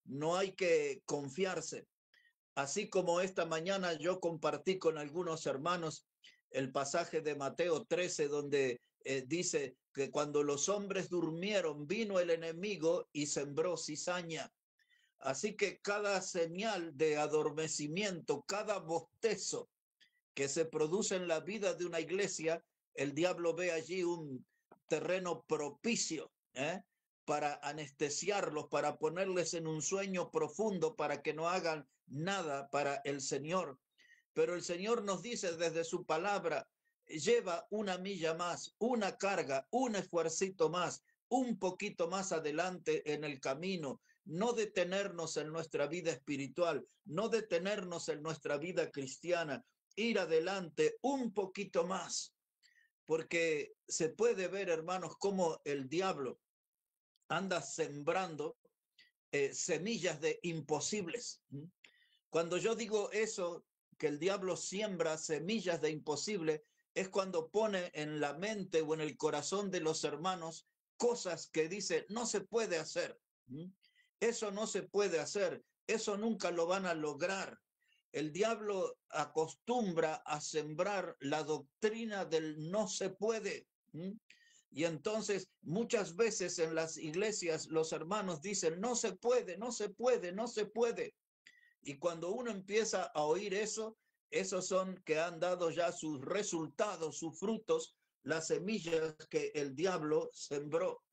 no hay que confiarse. Así como esta mañana yo compartí con algunos hermanos el pasaje de Mateo 13, donde dice que cuando los hombres durmieron, vino el enemigo y sembró cizaña. Así que cada señal de adormecimiento, cada bostezo que se produce en la vida de una iglesia, el diablo ve allí un terreno propicio, para anestesiarlos, para ponerles en un sueño profundo, para que no hagan nada para el Señor. Pero el Señor nos dice desde su palabra, lleva una milla más, una carga, un esfuercito más, un poquito más adelante en el camino, no detenernos en nuestra vida espiritual, no detenernos en nuestra vida cristiana, ir adelante un poquito más, porque se puede ver, hermanos, cómo el diablo anda sembrando semillas de imposibles. Cuando yo digo eso, que el diablo siembra semillas de imposible, es cuando pone en la mente o en el corazón de los hermanos cosas que dice, no se puede hacer. Eso no se puede hacer, eso nunca lo van a lograr. El diablo acostumbra a sembrar la doctrina del no se puede. Y entonces muchas veces en las iglesias los hermanos dicen, no se puede, no se puede, no se puede. Y cuando uno empieza a oír eso, esos son que han dado ya sus resultados, sus frutos, las semillas que el diablo sembró.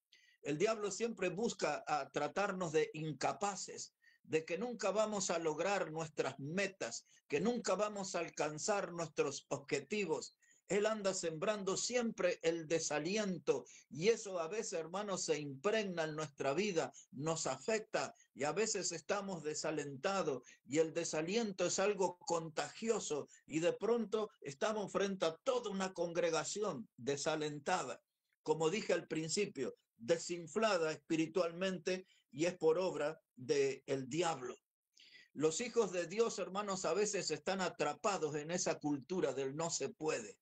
El diablo siempre busca a tratarnos de incapaces, de que nunca vamos a lograr nuestras metas, que nunca vamos a alcanzar nuestros objetivos. Él anda sembrando siempre el desaliento y eso a veces, hermanos, se impregna en nuestra vida, nos afecta y a veces estamos desalentados y el desaliento es algo contagioso y de pronto estamos frente a toda una congregación desalentada, como dije al principio, desinflada espiritualmente y es por obra del diablo. Los hijos de Dios, hermanos, a veces están atrapados en esa cultura del no se puede.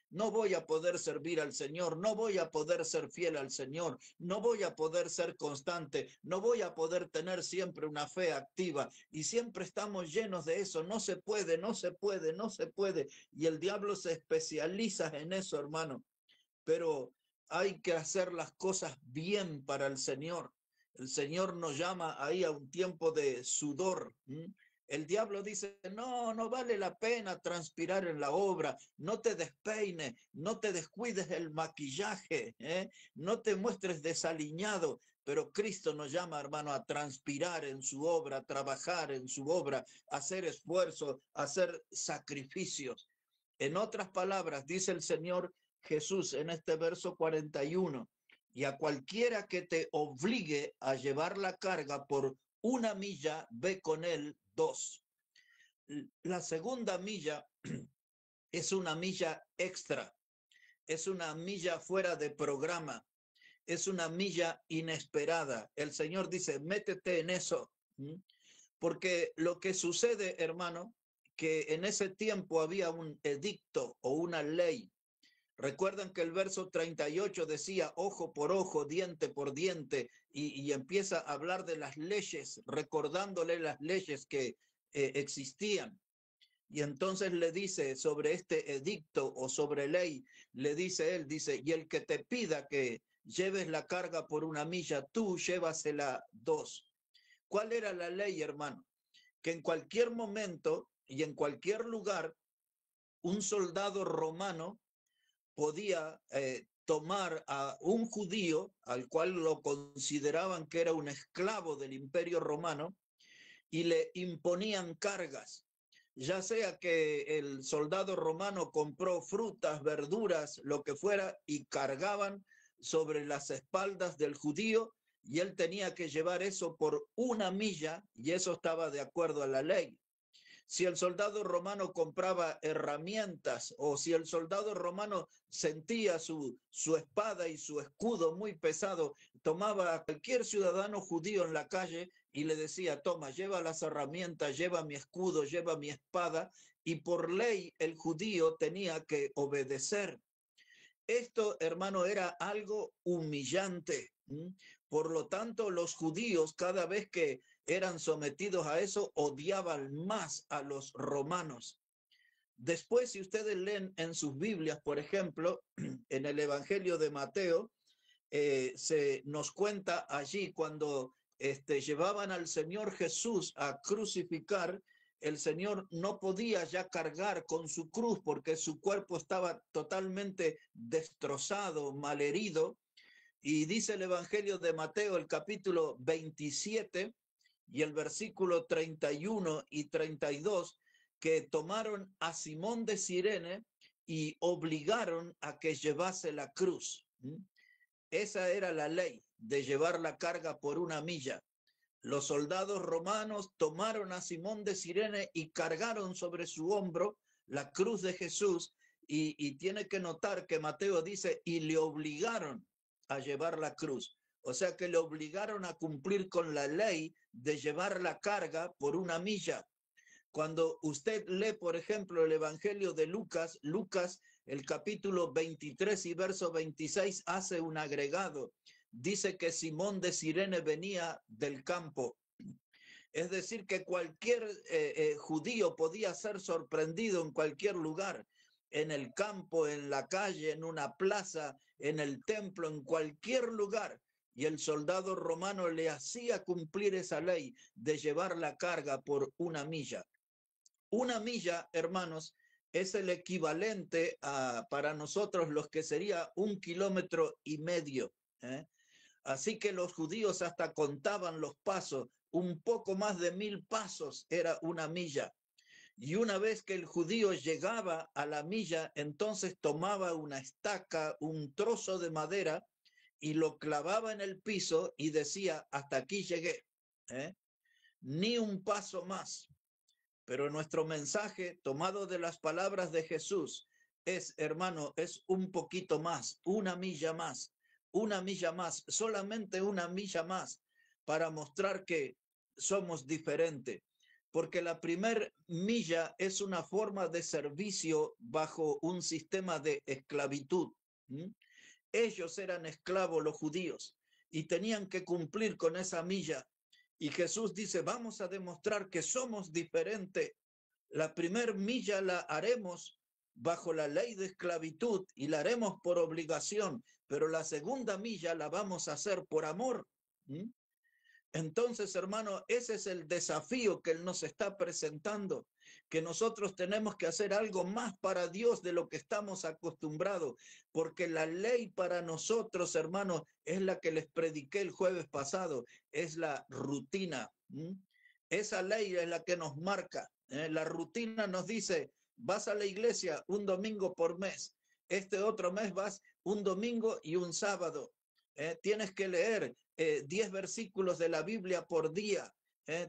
No voy a poder servir al Señor, no voy a poder ser fiel al Señor, no voy a poder ser constante, no voy a poder tener siempre una fe activa y siempre estamos llenos de eso, no se puede, no se puede, no se puede y el diablo se especializa en eso, hermano, pero hay que hacer las cosas bien para el Señor. El Señor nos llama ahí a un tiempo de sudor. El diablo dice, no, no vale la pena transpirar en la obra, no te despeines, no te descuides el maquillaje, no te muestres desaliñado, pero Cristo nos llama, hermano, a transpirar en su obra, a trabajar en su obra, a hacer esfuerzo, a hacer sacrificios. En otras palabras, dice el Señor Jesús en este verso 41, y a cualquiera que te obligue a llevar la carga por una milla, ve con él 2. La segunda milla es una milla extra, es una milla fuera de programa, es una milla inesperada. El Señor dice, métete en eso, porque lo que sucede, hermano, que en ese tiempo había un edicto o una ley. Recuerdan que el verso 38 decía ojo por ojo, diente por diente, y empieza a hablar de las leyes, recordándole las leyes que existían. Y entonces le dice sobre este edicto o sobre ley, le dice él, dice, y el que te pida que lleves la carga por una milla, tú llévasela 2. ¿Cuál era la ley, hermano? Que en cualquier momento y en cualquier lugar, un soldado romano podía tomar a un judío, al cual lo consideraban que era un esclavo del Imperio Romano, y le imponían cargas, ya sea que el soldado romano compró frutas, verduras, lo que fuera, y cargaban sobre las espaldas del judío, y él tenía que llevar eso por una milla, y eso estaba de acuerdo a la ley. Si el soldado romano compraba herramientas o si el soldado romano sentía su espada y su escudo muy pesado, tomaba a cualquier ciudadano judío en la calle y le decía, toma, lleva las herramientas, lleva mi escudo, lleva mi espada, y por ley el judío tenía que obedecer. Esto, hermano, era algo humillante, Por lo tanto, los judíos, cada vez que eran sometidos a eso, odiaban más a los romanos. Después, si ustedes leen en sus Biblias, por ejemplo, en el Evangelio de Mateo, se nos cuenta allí cuando llevaban al Señor Jesús a crucificar, el Señor no podía ya cargar con su cruz porque su cuerpo estaba totalmente destrozado, malherido. Y dice el Evangelio de Mateo, el capítulo 27 y el versículo 31 y 32, que tomaron a Simón de Cirene y obligaron a que llevase la cruz. Esa era la ley, de llevar la carga por una milla. Los soldados romanos tomaron a Simón de Cirene y cargaron sobre su hombro la cruz de Jesús, y tiene que notar que Mateo dice, y le obligaron a llevar la cruz. O sea que le obligaron a cumplir con la ley de llevar la carga por una milla. Cuando usted lee, por ejemplo, el Evangelio de Lucas, el capítulo 23 y verso 26 hace un agregado. Dice que Simón de Cirene venía del campo. Es decir, que cualquier judío podía ser sorprendido en cualquier lugar, en el campo, en la calle, en una plaza, en el templo, en cualquier lugar. Y el soldado romano le hacía cumplir esa ley de llevar la carga por una milla. Una milla, hermanos, es el equivalente para nosotros los que sería 1,5 kilómetros. Así que los judíos hasta contaban los pasos, un poco más de 1,000 pasos era una milla. Y una vez que el judío llegaba a la milla, entonces tomaba una estaca, un trozo de madera, y lo clavaba en el piso y decía, hasta aquí llegué, ni un paso más. Pero nuestro mensaje, tomado de las palabras de Jesús, es, hermano, es un poquito más, una milla más, solamente una milla más, para mostrar que somos diferentes. Porque la primer milla es una forma de servicio bajo un sistema de esclavitud. Ellos eran esclavos, los judíos, y tenían que cumplir con esa milla. Y Jesús dice, vamos a demostrar que somos diferentes. La primer milla la haremos bajo la ley de esclavitud y la haremos por obligación, pero la segunda milla la vamos a hacer por amor. Entonces, hermano, ese es el desafío que Él nos está presentando, que nosotros tenemos que hacer algo más para Dios de lo que estamos acostumbrados, porque la ley para nosotros, hermanos, es la que les prediqué el jueves pasado, es la rutina. Esa ley es la que nos marca. La rutina nos dice, vas a la iglesia un domingo por mes, este otro mes vas un domingo y un sábado. Tienes que leer 10 versículos de la Biblia por día,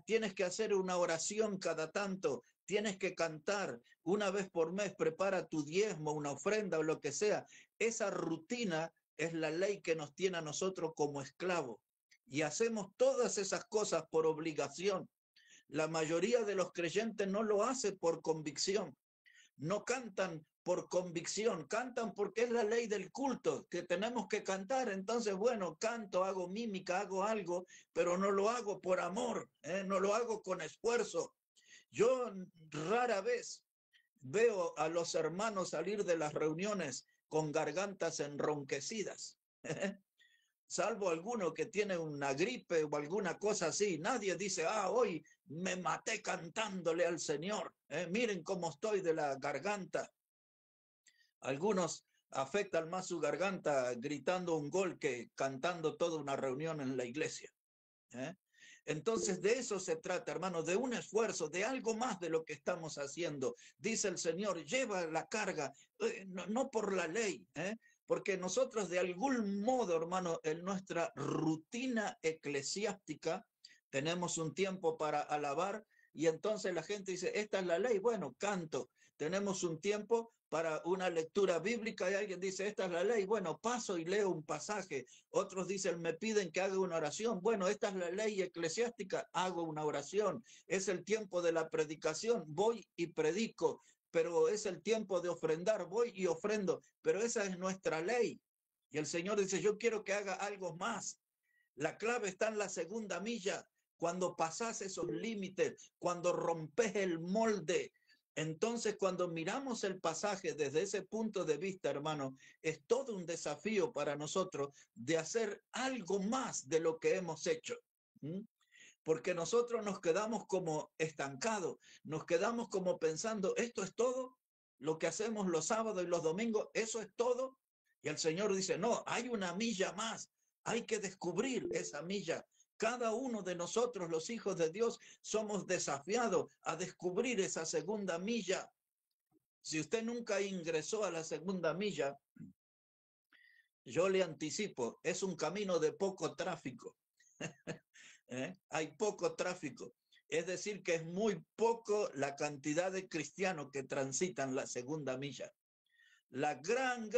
tienes que hacer una oración cada tanto, tienes que cantar una vez por mes, prepara tu diezmo, una ofrenda o lo que sea. Esa rutina es la ley que nos tiene a nosotros como esclavos. Y hacemos todas esas cosas por obligación. La mayoría de los creyentes no lo hace por convicción. No cantan por convicción, cantan porque es la ley del culto, que tenemos que cantar. Entonces, bueno, canto, hago mímica, hago algo, pero no lo hago por amor, no lo hago con esfuerzo. Yo rara vez veo a los hermanos salir de las reuniones con gargantas enronquecidas. Salvo alguno que tiene una gripe o alguna cosa así, nadie dice, hoy me maté cantándole al Señor, miren cómo estoy de la garganta. Algunos afectan más su garganta gritando un gol que cantando toda una reunión en la iglesia. Entonces de eso se trata, hermano, de un esfuerzo, de algo más de lo que estamos haciendo. Dice el Señor, lleva la carga, no por la ley, porque nosotros de algún modo, hermano, en nuestra rutina eclesiástica tenemos un tiempo para alabar, y entonces la gente dice, esta es la ley, bueno, canto. Tenemos un tiempo para una lectura bíblica y alguien dice, esta es la ley, bueno, paso y leo un pasaje. Otros dicen, me piden que haga una oración, bueno, esta es la ley eclesiástica, hago una oración. Es el tiempo de la predicación, voy y predico, pero es el tiempo de ofrendar, voy y ofrendo, pero esa es nuestra ley. Y el Señor dice, yo quiero que haga algo más. La clave está en la segunda milla, cuando pasas esos límites, cuando rompes el molde. Entonces, cuando miramos el pasaje desde ese punto de vista, hermano, es todo un desafío para nosotros de hacer algo más de lo que hemos hecho. ¿Mm? Porque nosotros nos quedamos como estancados, nos quedamos como pensando, esto es todo, lo que hacemos los sábados y los domingos, eso es todo. Y el Señor dice, no, hay una milla más, hay que descubrir esa milla. Cada uno de nosotros, los hijos de Dios, somos desafiados a descubrir esa segunda milla. Si usted nunca ingresó a la segunda milla, yo le anticipo, es un camino de poco tráfico. Hay poco tráfico. Es decir, que es muy poco la cantidad de cristianos que transitan la segunda milla. La gran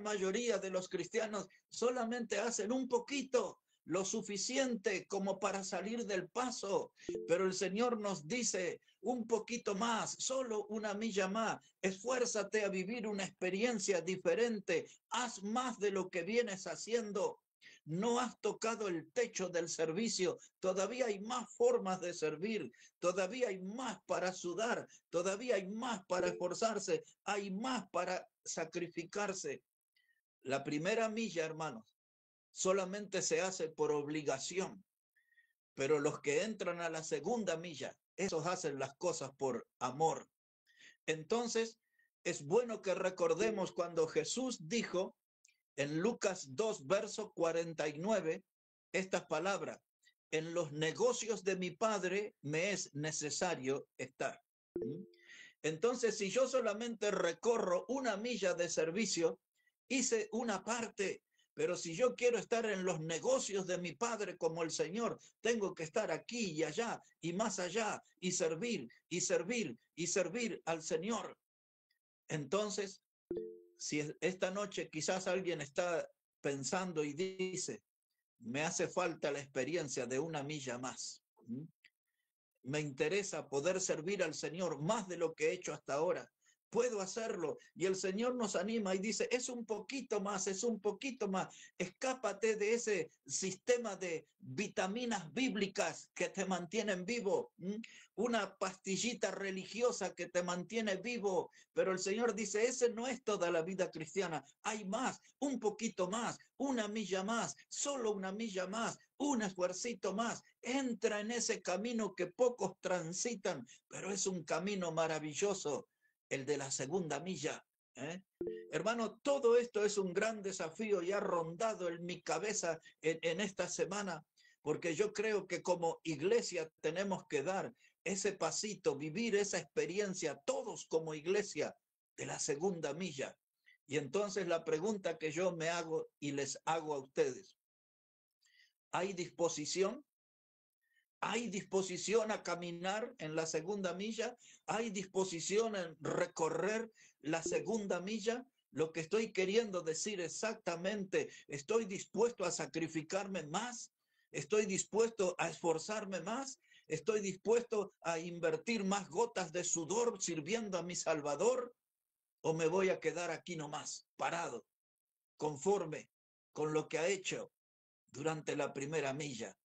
mayoría de los cristianos solamente hacen un poquito, lo suficiente como para salir del paso. Pero el Señor nos dice un poquito más, solo una milla más. Esfuérzate a vivir una experiencia diferente. Haz más de lo que vienes haciendo. No has tocado el techo del servicio. Todavía hay más formas de servir. Todavía hay más para sudar. Todavía hay más para esforzarse. Hay más para sacrificarse. La primera milla, hermanos, solamente se hace por obligación. Pero los que entran a la segunda milla, esos hacen las cosas por amor. Entonces, es bueno que recordemos cuando Jesús dijo en Lucas 2, verso 49, estas palabras: en los negocios de mi Padre me es necesario estar. Entonces, si yo solamente recorro una milla de servicio, hice una parte, pero si yo quiero estar en los negocios de mi Padre como el Señor, tengo que estar aquí y allá y más allá y servir y servir y servir al Señor. Entonces, si esta noche quizás alguien está pensando y dice, me hace falta la experiencia de una milla más. Me interesa poder servir al Señor más de lo que he hecho hasta ahora. Puedo hacerlo. Y el Señor nos anima y dice, es un poquito más, es un poquito más. Escápate de ese sistema de vitaminas bíblicas que te mantienen vivo. Una pastillita religiosa que te mantiene vivo. Pero el Señor dice, ese no es toda la vida cristiana. Hay más, un poquito más, una milla más, solo una milla más, un esfuercito más. Entra en ese camino que pocos transitan, pero es un camino maravilloso, el de la segunda milla. Hermano, todo esto es un gran desafío y ha rondado en mi cabeza en esta semana, porque yo creo que como iglesia tenemos que dar ese pasito, vivir esa experiencia, todos como iglesia, de la segunda milla. Y entonces la pregunta que yo me hago y les hago a ustedes, ¿hay disposición? ¿Hay disposición a caminar en la segunda milla? ¿Hay disposición en recorrer la segunda milla? Lo que estoy queriendo decir exactamente, ¿estoy dispuesto a sacrificarme más? ¿Estoy dispuesto a esforzarme más? ¿Estoy dispuesto a invertir más gotas de sudor sirviendo a mi Salvador? ¿O me voy a quedar aquí nomás, parado, conforme con lo que ha hecho durante la primera milla?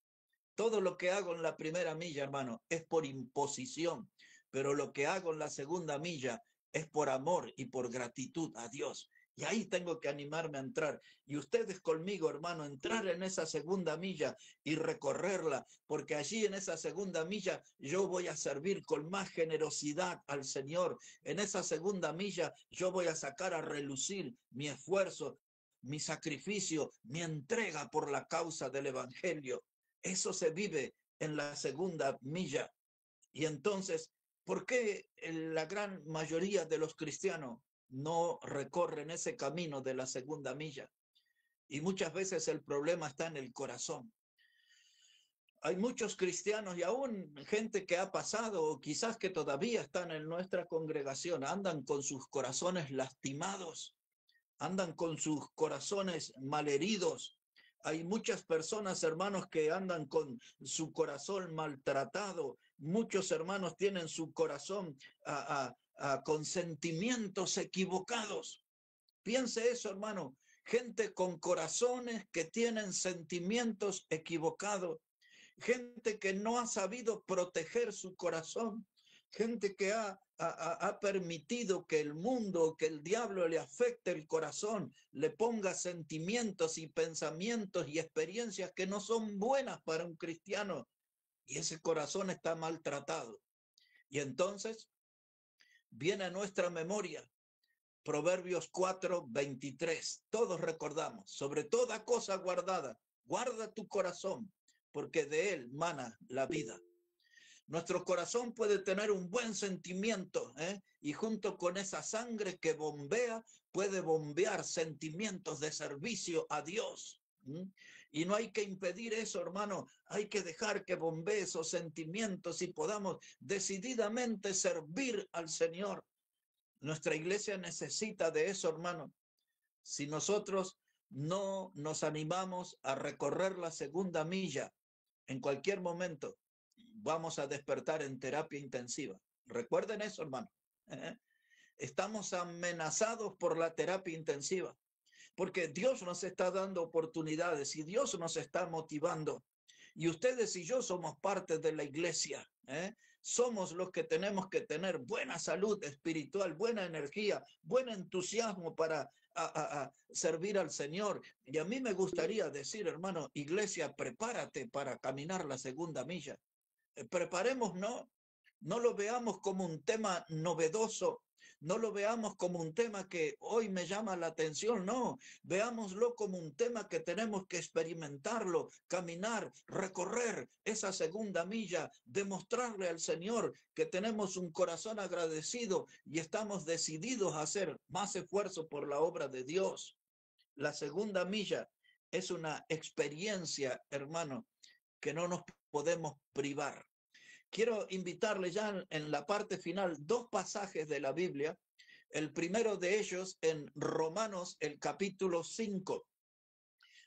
Todo lo que hago en la primera milla, hermano, es por imposición, pero lo que hago en la segunda milla es por amor y por gratitud a Dios. Y ahí tengo que animarme a entrar. Y ustedes conmigo, hermano, entrar en esa segunda milla y recorrerla, porque allí en esa segunda milla yo voy a servir con más generosidad al Señor. En esa segunda milla yo voy a sacar a relucir mi esfuerzo, mi sacrificio, mi entrega por la causa del Evangelio. Eso se vive en la segunda milla. Y entonces, ¿por qué la gran mayoría de los cristianos no recorren ese camino de la segunda milla? Y muchas veces el problema está en el corazón. Hay muchos cristianos y aún gente que ha pasado o quizás que todavía están en nuestra congregación, andan con sus corazones lastimados, andan con sus corazones malheridos. Hay muchas personas, hermanos, que andan con su corazón maltratado. Muchos hermanos tienen su corazón con sentimientos equivocados. Piense eso, hermano. gente con corazones que tienen sentimientos equivocados, gente que no ha sabido proteger su corazón, gente que ha permitido que el mundo, que el diablo le afecte el corazón, le ponga sentimientos y pensamientos y experiencias que no son buenas para un cristiano, y ese corazón está maltratado. Y entonces viene a nuestra memoria Proverbios 4:23. Todos recordamos, sobre toda cosa guardada, guarda tu corazón, porque de él mana la vida. Nuestro corazón puede tener un buen sentimiento, y junto con esa sangre que bombea, puede bombear sentimientos de servicio a Dios. Y no hay que impedir eso, hermano. Hay que dejar que bombee esos sentimientos y podamos decididamente servir al Señor. Nuestra iglesia necesita de eso, hermano. Si nosotros no nos animamos a recorrer la segunda milla, en cualquier momento vamos a despertar en terapia intensiva. Recuerden eso, hermano. Estamos amenazados por la terapia intensiva, porque Dios nos está dando oportunidades y Dios nos está motivando. Y ustedes y yo somos parte de la iglesia, Somos los que tenemos que tener buena salud espiritual, buena energía, buen entusiasmo para servir al Señor. Y a mí me gustaría decir, hermano, iglesia, prepárate para caminar la segunda milla. Preparemos, no lo veamos como un tema novedoso, no lo veamos como un tema que hoy me llama la atención, no, veámoslo como un tema que tenemos que experimentarlo, caminar, recorrer esa segunda milla, demostrarle al Señor que tenemos un corazón agradecido y estamos decididos a hacer más esfuerzo por la obra de Dios. La segunda milla es una experiencia, hermano, que no nos podemos privar. Quiero invitarle ya en la parte final 2 pasajes de la Biblia. El primero de ellos en Romanos, el capítulo 5.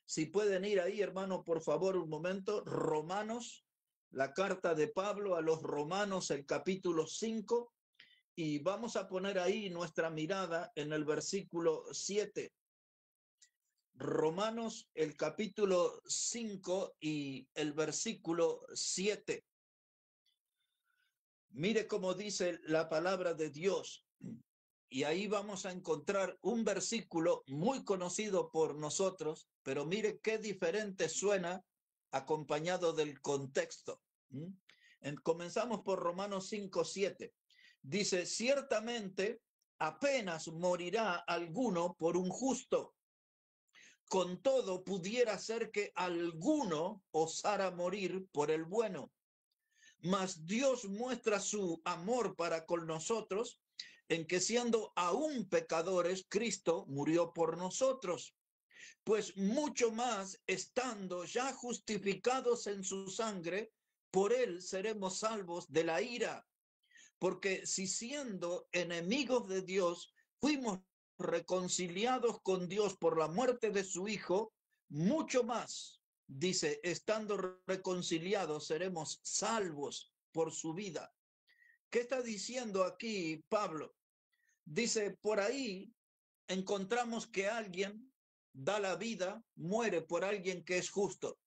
Si pueden ir ahí, hermano, por favor, un momento. Romanos, la carta de Pablo a los Romanos, el capítulo 5. Y vamos a poner ahí nuestra mirada en el versículo 7. Romanos, el capítulo 5 y el versículo 7. Mire cómo dice la palabra de Dios. Y ahí vamos a encontrar un versículo muy conocido por nosotros, pero mire qué diferente suena acompañado del contexto. Comenzamos por Romanos 5:7. Dice, ciertamente apenas morirá alguno por un justo. Con todo pudiera ser que alguno osara morir por el bueno. Mas Dios muestra su amor para con nosotros en que siendo aún pecadores, Cristo murió por nosotros. Pues mucho más, estando ya justificados en su sangre, por él seremos salvos de la ira. Porque si siendo enemigos de Dios, fuimos reconciliados con Dios por la muerte de su Hijo, mucho más, dice, estando reconciliados, seremos salvos por su vida. ¿Qué está diciendo aquí Pablo? Dice, por ahí encontramos que alguien da la vida, muere por alguien que es justo.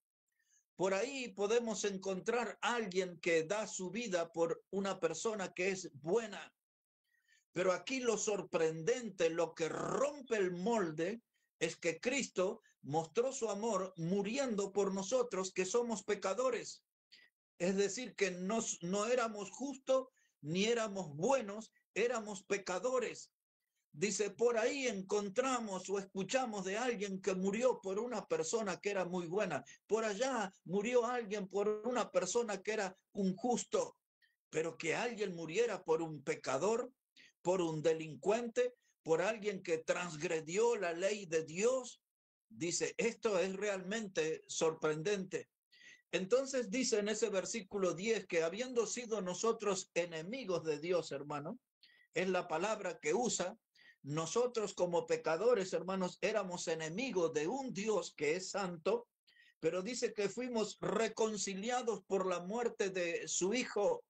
Por ahí podemos encontrar a alguien que da su vida por una persona que es buena. Pero aquí lo sorprendente, lo que rompe el molde, es que Cristo mostró su amor muriendo por nosotros que somos pecadores. Es decir, que no éramos justos ni éramos buenos, éramos pecadores. Dice, por ahí encontramos o escuchamos de alguien que murió por una persona que era muy buena. Por allá murió alguien por una persona que era un justo. Pero que alguien muriera por un pecador, por un delincuente, por alguien que transgredió la ley de Dios, dice, esto es realmente sorprendente. Entonces dice en ese versículo 10 que habiendo sido nosotros enemigos de Dios, hermano, es la palabra que usa. Nosotros como pecadores, hermanos, éramos enemigos de un Dios que es santo, pero dice que fuimos reconciliados por la muerte de su Hijo.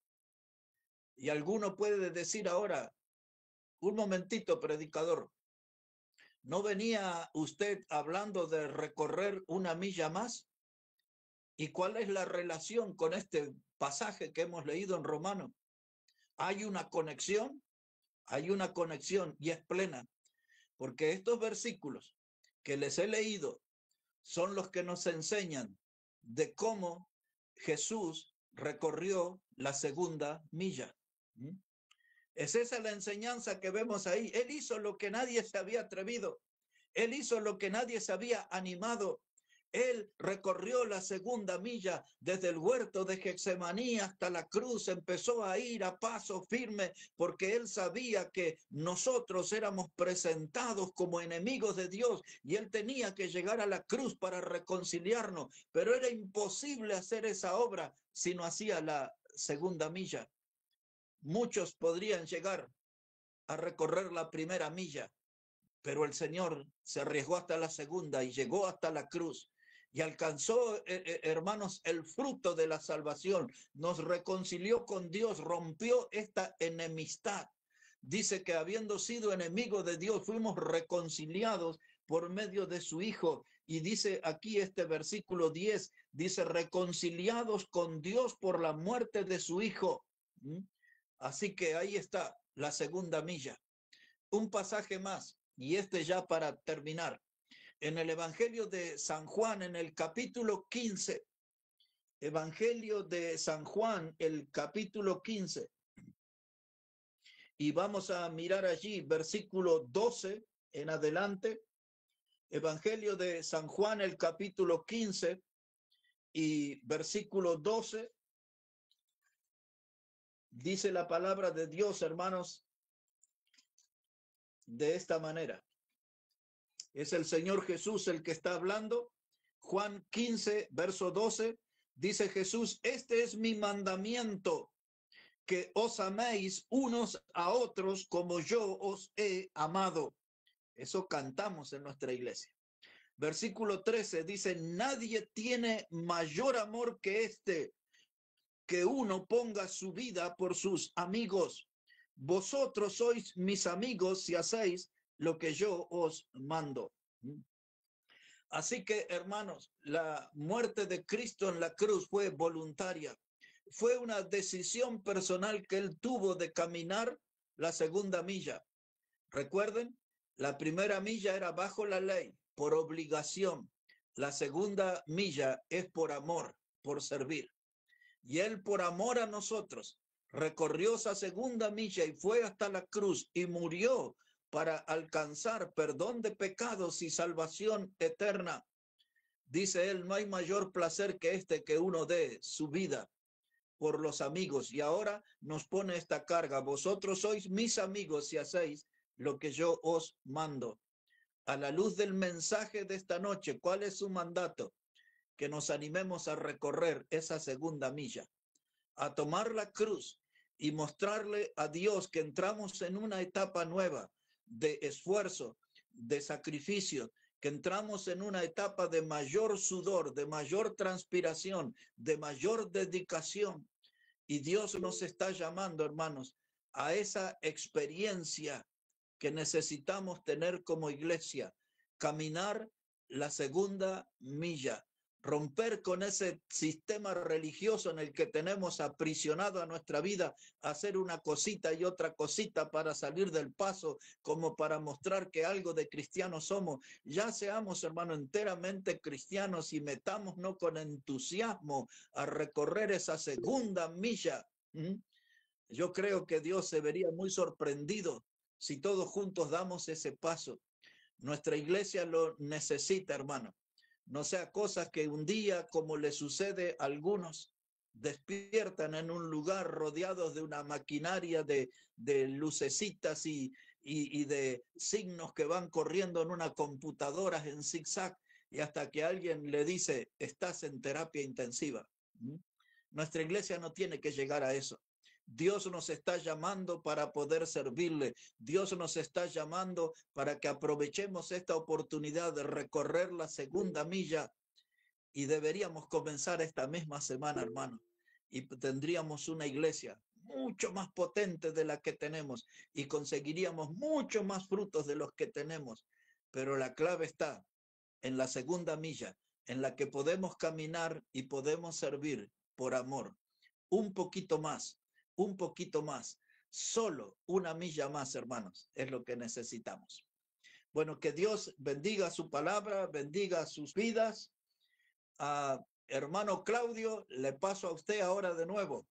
Y alguno puede decir ahora, un momentito, predicador, ¿No venía usted hablando de recorrer una milla más? ¿Y cuál es la relación con este pasaje que hemos leído en Romanos? Hay una conexión y es plena, porque estos versículos que les he leído son los que nos enseñan de cómo Jesús recorrió la segunda milla. ¿Mm? Es esa la enseñanza que vemos ahí. Él hizo lo que nadie se había atrevido. Él hizo lo que nadie se había animado. Él recorrió la segunda milla desde el huerto de Getsemaní hasta la cruz. Empezó a ir a paso firme porque él sabía que nosotros éramos presentados como enemigos de Dios y él tenía que llegar a la cruz para reconciliarnos. Pero era imposible hacer esa obra si no hacía la segunda milla. Muchos podrían llegar a recorrer la primera milla, pero el Señor se arriesgó hasta la segunda y llegó hasta la cruz y alcanzó, hermanos, el fruto de la salvación. Nos reconcilió con Dios, rompió esta enemistad. Dice que habiendo sido enemigos de Dios, fuimos reconciliados por medio de su Hijo. Y dice aquí este versículo 10, dice, reconciliados con Dios por la muerte de su Hijo. Así que ahí está la segunda milla. Un pasaje más, y este ya para terminar. En el Evangelio de San Juan, en el capítulo 15, Evangelio de San Juan, el capítulo 15, y vamos a mirar allí, versículo 12 en adelante, Evangelio de San Juan, el capítulo 15 y versículo 12, dice la palabra de Dios, hermanos, de esta manera. Es el Señor Jesús el que está hablando. Juan 15, verso 12, dice Jesús, este es mi mandamiento, que os améis unos a otros como yo os he amado. Eso cantamos en nuestra iglesia. Versículo 13 dice, nadie tiene mayor amor que este, que uno ponga su vida por sus amigos. Vosotros sois mis amigos si hacéis lo que yo os mando. Así que, hermanos, la muerte de Cristo en la cruz fue voluntaria. Fue una decisión personal que él tuvo de caminar la segunda milla. Recuerden, la primera milla era bajo la ley, por obligación. La segunda milla es por amor, por servir. Y él, por amor a nosotros, recorrió esa segunda milla y fue hasta la cruz y murió para alcanzar perdón de pecados y salvación eterna. Dice él, no hay mayor placer que este, que uno dé su vida por los amigos. Y ahora nos pone esta carga. Vosotros sois mis amigos si hacéis lo que yo os mando. A la luz del mensaje de esta noche, ¿cuál es su mandato? Que nos animemos a recorrer esa segunda milla, a tomar la cruz y mostrarle a Dios que entramos en una etapa nueva de esfuerzo, de sacrificio, que entramos en una etapa de mayor sudor, de mayor transpiración, de mayor dedicación. Y Dios nos está llamando, hermanos, a esa experiencia que necesitamos tener como iglesia, caminar la segunda milla, romper con ese sistema religioso en el que tenemos aprisionado a nuestra vida, hacer una cosita y otra cosita para salir del paso, como para mostrar que algo de cristianos somos. Ya seamos, hermano, enteramente cristianos y metámonos con entusiasmo a recorrer esa segunda milla. Yo creo que Dios se vería muy sorprendido si todos juntos damos ese paso. Nuestra iglesia lo necesita, hermano. No sea cosas que un día, como le sucede a algunos, despiertan en un lugar rodeados de una maquinaria de lucecitas y de signos que van corriendo en una computadora en zigzag, y hasta que alguien le dice, estás en terapia intensiva. Nuestra iglesia no tiene que llegar a eso. Dios nos está llamando para poder servirle. Dios nos está llamando para que aprovechemos esta oportunidad de recorrer la segunda milla, y deberíamos comenzar esta misma semana, hermano, y tendríamos una iglesia mucho más potente de la que tenemos y conseguiríamos mucho más frutos de los que tenemos. pero la clave está en la segunda milla, en la que podemos caminar y podemos servir por amor. Un poquito más, solo una milla más, hermanos, es lo que necesitamos. Bueno, que Dios bendiga su palabra, bendiga sus vidas. Hermano Claudio, le paso a usted ahora de nuevo.